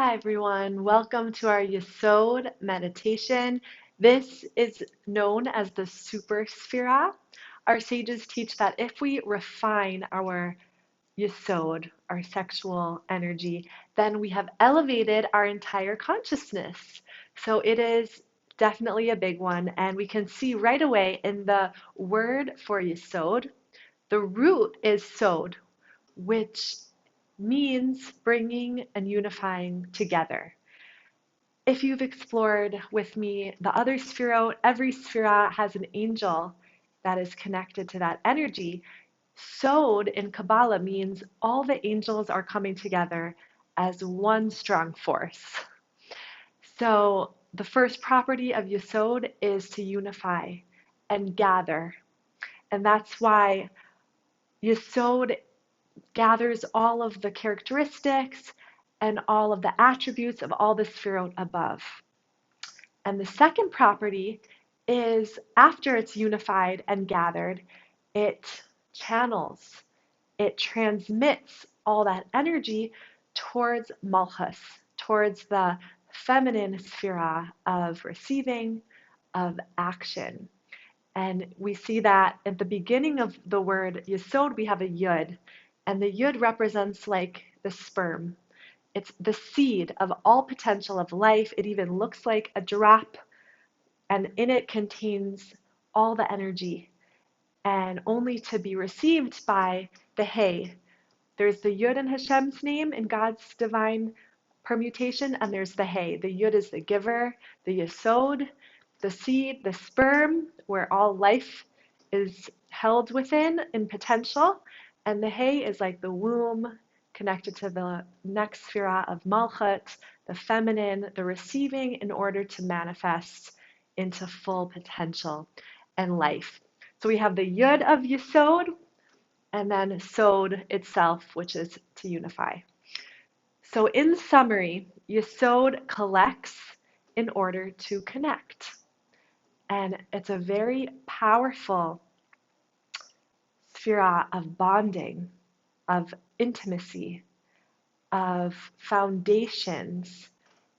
Hi everyone, welcome to our Yesod meditation. This is known as the Super Sefirah. Our sages teach that if we refine our Yesod, our sexual energy, then we have elevated our entire consciousness. So it is definitely a big one, and we can see right away in the word for Yesod, the root is sod, which means bringing and unifying together. If you've explored with me the other Sefirot, every Sefirah has an angel that is connected to that energy. Sod in Kabbalah means all the angels are coming together as one strong force. So the first property of Yesod is to unify and gather. And that's why Yesod gathers all of the characteristics and all of the attributes of all the Sefirot above. And the second property is after it's unified and gathered, it channels, it transmits all that energy towards Malchus, towards the feminine Sefirah of receiving, of action. And we see that at the beginning of the word Yesod, we have a Yud. And the Yud represents like the sperm. It's the seed of all potential of life. It even looks like a drop, and in it contains all the energy, and only to be received by the Hay. There's the Yud in Hashem's name in God's divine permutation, and there's the Hay. The Yud is the giver, the Yesod, the seed, the sperm, where all life is held within in potential, and the Hay is like the womb, connected to the next Sefirah of Malchut, the feminine, the receiving in order to manifest into full potential and life. So we have the Yud of Yesod, and then Sod itself, which is to unify. So in summary, Yesod collects in order to connect. And it's a very powerful Sefirah of bonding, of intimacy, of foundations.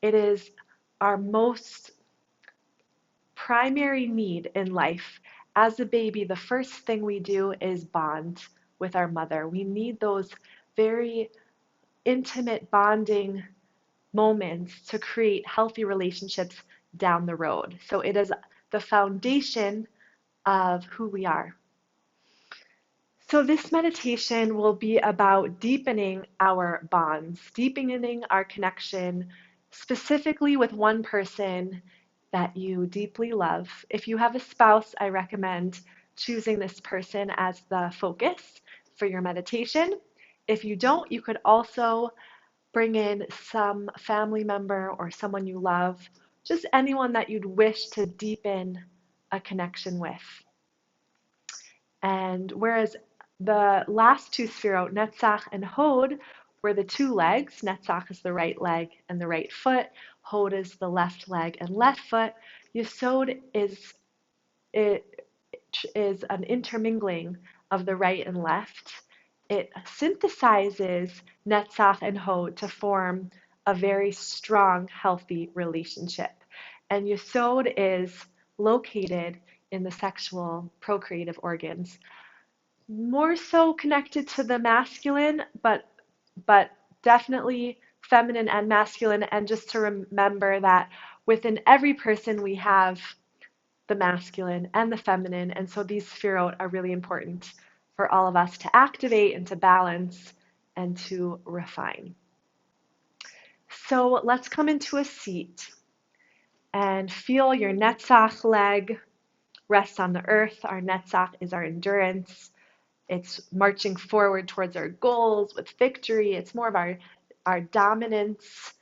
It is our most primary need in life. As a baby, the first thing we do is bond with our mother. We need those very intimate bonding moments to create healthy relationships down the road. So it is the foundation of who we are. So this meditation will be about deepening our bonds, deepening our connection, specifically with one person that you deeply love. If you have a spouse, I recommend choosing this person as the focus for your meditation. If you don't, you could also bring in some family member or someone you love, just anyone that you'd wish to deepen a connection with. And whereas the last two Sefirot, Netzach and Hod, were the two legs. Netzach is the right leg and the right foot. Hod is the left leg and left foot. Yesod is an intermingling of the right and left. It synthesizes Netzach and Hod to form a very strong, healthy relationship. And Yesod is located in the sexual procreative organs, more so connected to the masculine, but definitely feminine and masculine. And just to remember that within every person we have the masculine and the feminine, and so these Sefirot are really important for all of us to activate and to balance and to refine. So let's come into a seat and feel your Netzach leg rest on the earth. Our Netzach is our endurance. It's marching forward towards our goals with victory. It's more of our dominance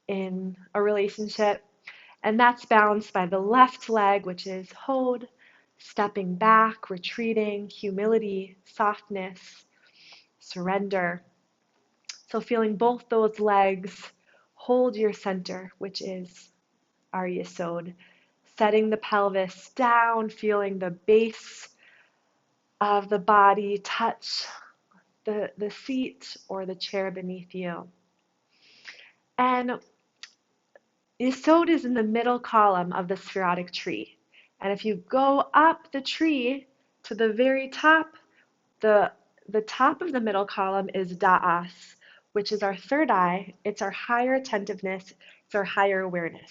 in a relationship. And that's balanced by the left leg, which is Hod, stepping back, retreating, humility, softness, surrender. So feeling both those legs, hold your center, which is our Yesod. Setting the pelvis down, feeling the base of the body touch the seat or the chair beneath you. And Yesod is in the middle column of the spherotic tree. And if you go up the tree to the very top, the, the top of the middle column is Da'as, which is our third eye. It's our higher attentiveness, it's our higher awareness.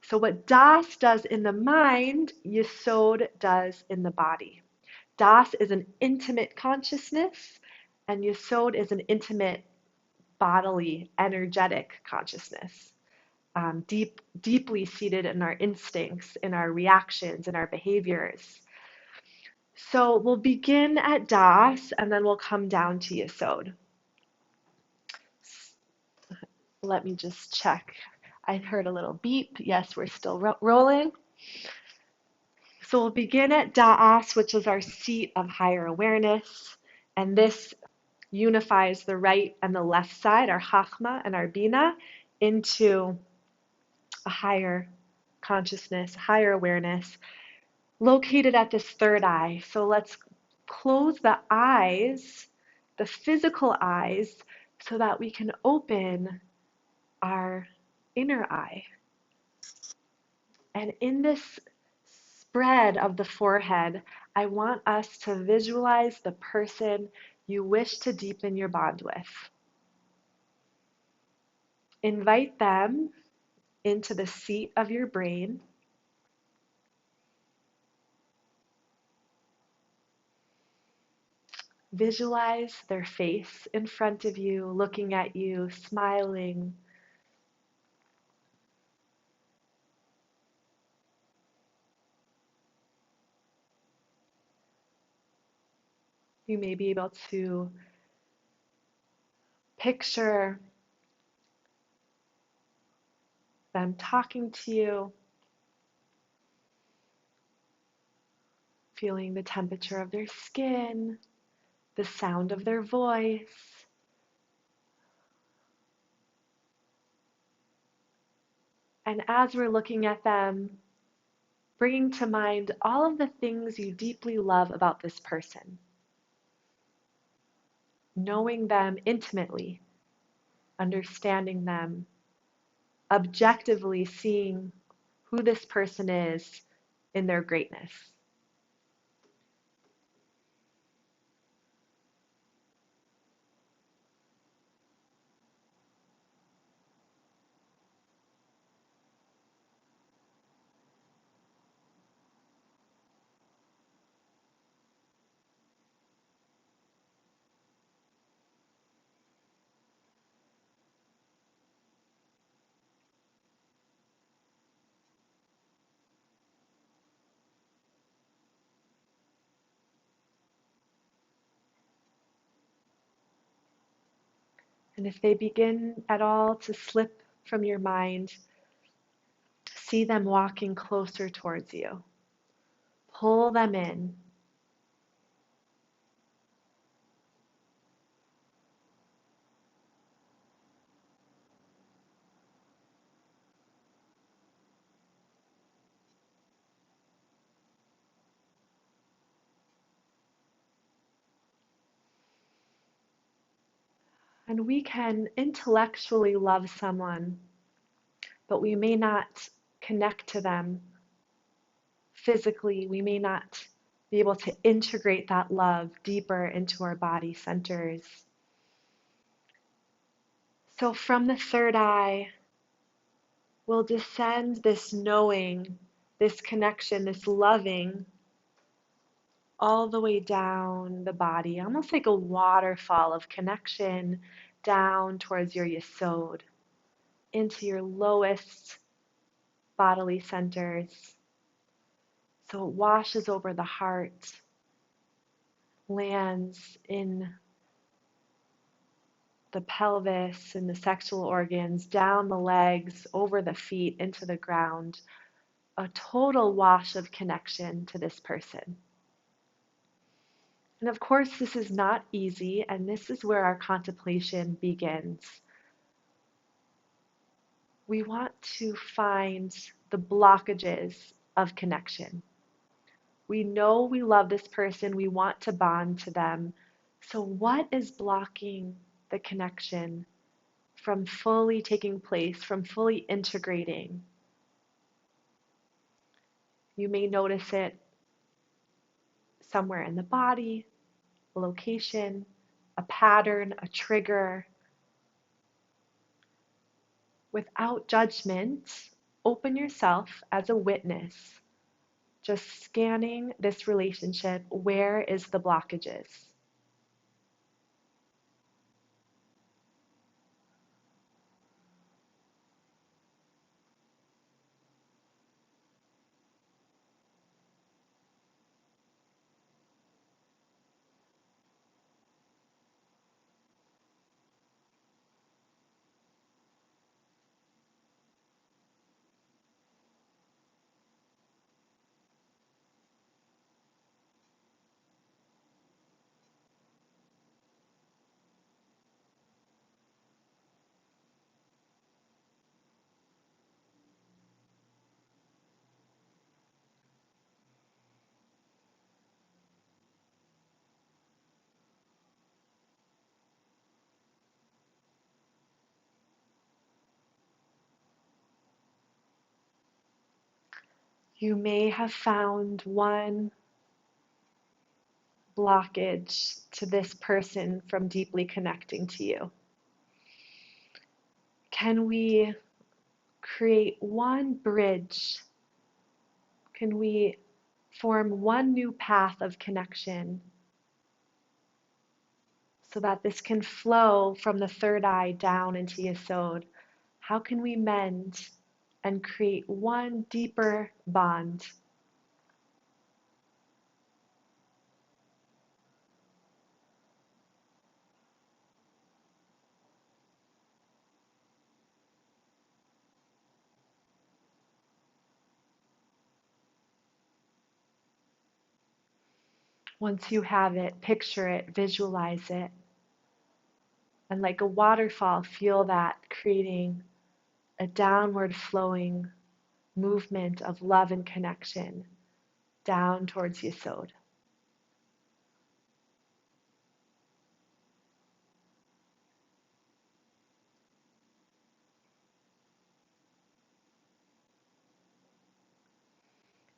So what Das does in the mind, Yesod does in the body. Das is an intimate consciousness, and Yesod is an intimate bodily, energetic consciousness, deeply seated in our instincts, in our reactions, in our behaviors. So we'll begin at Das, and then we'll come down to Yesod. Let me just check. I heard a little beep. Yes, we're still rolling. So we'll begin at Da'as, which is our seat of higher awareness. And this unifies the right and the left side, our Chachma and our Bina, into a higher consciousness, higher awareness, located at this third eye. So let's close the eyes, the physical eyes, so that we can open our inner eye. And in this spread of the forehead, I want us to visualize the person you wish to deepen your bond with. Invite them into the seat of your brain. Visualize their face in front of you, looking at you, smiling. You may be able to picture them talking to you, feeling the temperature of their skin, the sound of their voice. And as we're looking at them, bringing to mind all of the things you deeply love about this person, knowing them intimately, understanding them, objectively seeing who this person is in their greatness. And if they begin at all to slip from your mind, see them walking closer towards you. Pull them in. And we can intellectually love someone, but we may not connect to them physically. We may not be able to integrate that love deeper into our body centers. So from the third eye, we'll descend this knowing, this connection, this loving, all the way down the body, almost like a waterfall of connection down towards your Yesod, into your lowest bodily centers. So it washes over the heart, lands in the pelvis and the sexual organs, down the legs, over the feet, into the ground. A total wash of connection to this person. And of course, this is not easy, and this is where our contemplation begins. We want to find the blockages of connection. We know we love this person, we want to bond to them. So what is blocking the connection from fully taking place, from fully integrating. You may notice it somewhere in the body, a location, a pattern, a trigger. Without judgment, open yourself as a witness, just scanning this relationship. Where is the blockages? You may have found one blockage to this person from deeply connecting to you. Can we create one bridge? Can we form one new path of connection so that this can flow from the third eye down into Yesod? How can we mend and create one deeper bond? Once you have it, picture it, visualize it, and like a waterfall, feel that creating a downward flowing movement of love and connection down towards Yesod.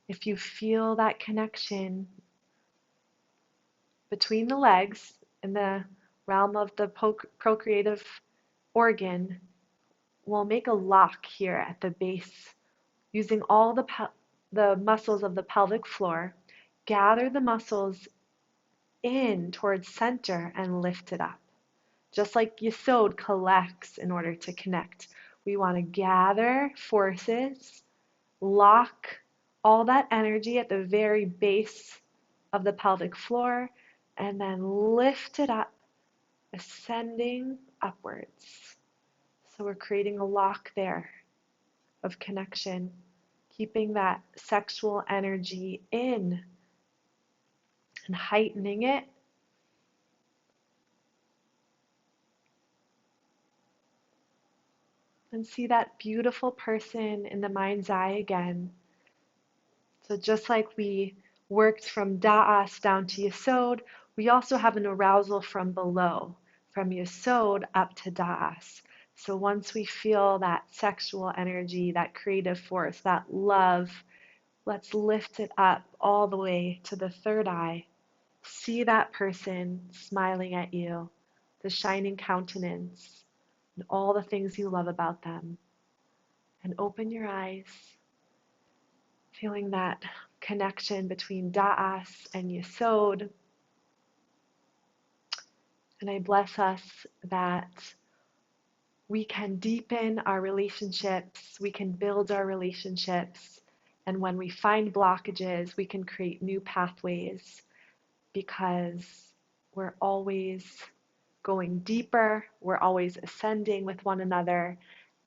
If you feel that connection between the legs in the realm of the procreative organ, we'll make a lock here at the base using all the muscles of the pelvic floor. Gather the muscles in towards center and lift it up. Just like Yesod collects in order to connect, we want to gather forces, lock all that energy at the very base of the pelvic floor, and then lift it up, ascending upwards. So we're creating a lock there of connection, keeping that sexual energy in and heightening it. And see that beautiful person in the mind's eye again. So just like we worked from Da'as down to Yesod, we also have an arousal from below, from Yesod up to Da'as. So once we feel that sexual energy, that creative force, that love, let's lift it up all the way to the third eye. See that person smiling at you, the shining countenance, and all the things you love about them. And open your eyes, feeling that connection between Da'as and Yesod. And I bless us that we can deepen our relationships, we can build our relationships, and when we find blockages, we can create new pathways because we're always going deeper, we're always ascending with one another,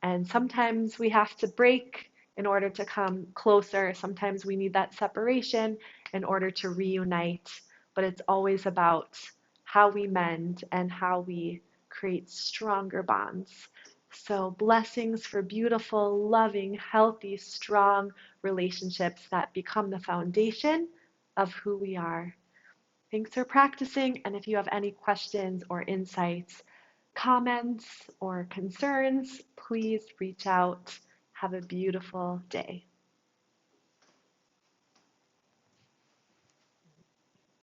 and sometimes we have to break in order to come closer. Sometimes we need that separation in order to reunite, but it's always about how we mend and how we create stronger bonds. So blessings for beautiful, loving, healthy, strong relationships that become the foundation of who we are. Thanks for practicing, and if you have any questions or insights, comments or concerns, please reach out. Have a beautiful day.